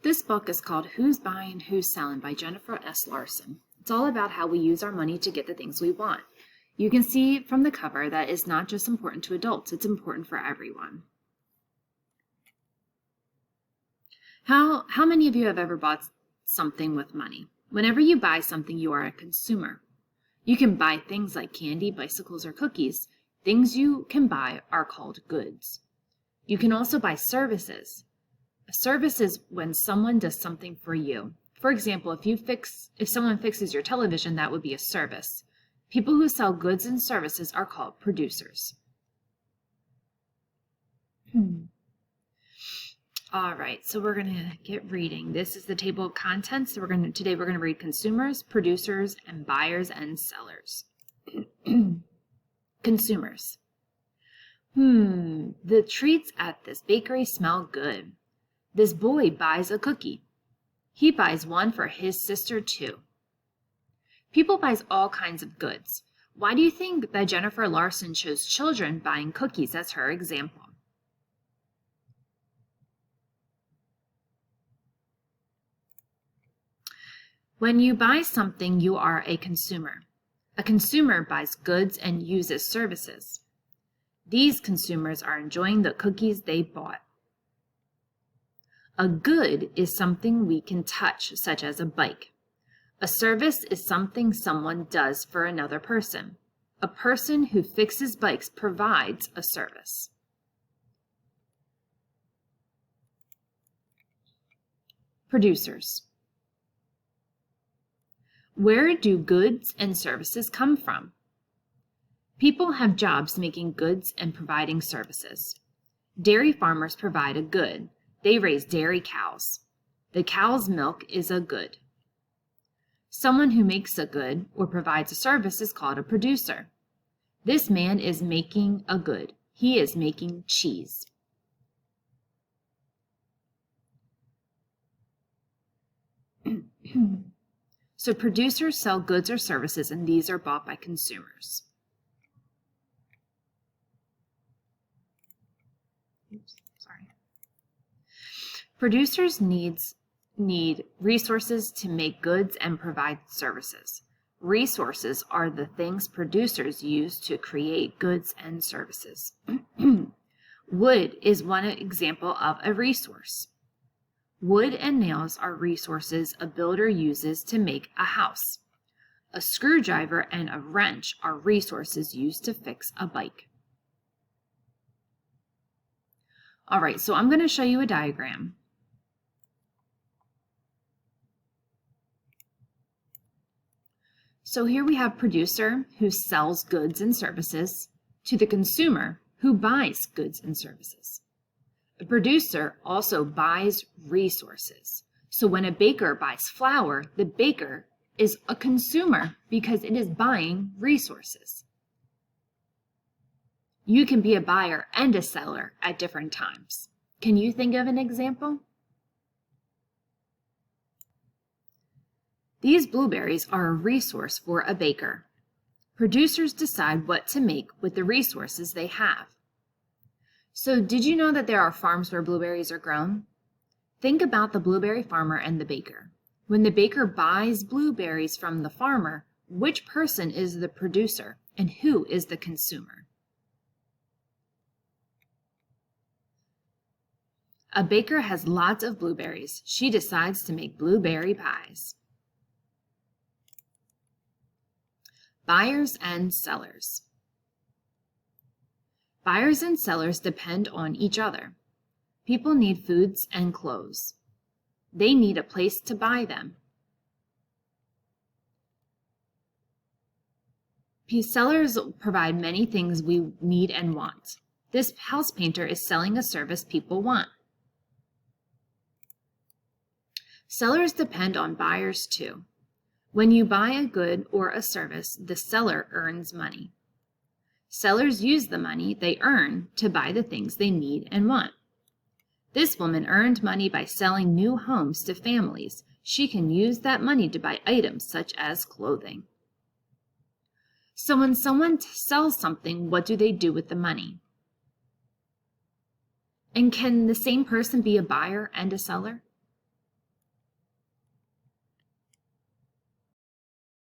This book is called Who's Buying, Who's Selling by Jennifer S. Larson. It's all about how we use our money to get the things we want. You can see from the cover that it's not just important to adults, it's important for everyone. How many of you have ever bought something with money? Whenever you buy something, you are a consumer. You can buy things like candy, bicycles, or cookies. Things you can buy are called goods. You can also buy services. A service is when someone does something for you. For example, if someone fixes your television, that would be a service. People who sell goods and services are called producers. All right, so we're going to get reading. This is the table of contents. So today we're going to read consumers, producers, and buyers and sellers. Consumers. The treats at this bakery smell good. This boy buys a cookie. He buys one for his sister too. People buy all kinds of goods. Why do you think that Jennifer Larson chose children buying cookies as her example? When you buy something, you are a consumer. A consumer buys goods and uses services. These consumers are enjoying the cookies they bought. A good is something we can touch, such as a bike. A service is something someone does for another person. A person who fixes bikes provides a service. Producers. Where do goods and services come from? People have jobs making goods and providing services. Dairy farmers provide a good. They raise dairy cows. The cow's milk is a good. Someone who makes a good or provides a service is called a producer. This man is making a good. He is making cheese. So producers sell goods or services, and these are bought by consumers. Producers need resources to make goods and provide services. Resources are the things producers use to create goods and services. Wood is one example of a resource. Wood and nails are resources a builder uses to make a house. A screwdriver and a wrench are resources used to fix a bike. All right, so I'm going to show you a diagram. So here we have producer who sells goods and services to the consumer who buys goods and services. A producer also buys resources. So when a baker buys flour, the baker is a consumer because it is buying resources. You can be a buyer and a seller at different times. Can you think of an example? These blueberries are a resource for a baker. Producers decide what to make with the resources they have. So did you know that there are farms where blueberries are grown? Think about the blueberry farmer and the baker. When the baker buys blueberries from the farmer, which person is the producer and who is the consumer? A baker has lots of blueberries. She decides to make blueberry pies. Buyers and sellers. Buyers and sellers depend on each other. People need foods and clothes. They need a place to buy them. Sellers provide many things we need and want. This house painter is selling a service people want. Sellers depend on buyers too. When you buy a good or a service, the seller earns money. Sellers use the money they earn to buy the things they need and want. This woman earned money by selling new homes to families. She can use that money to buy items such as clothing. So when someone sells something, what do they do with the money? And can the same person be a buyer and a seller?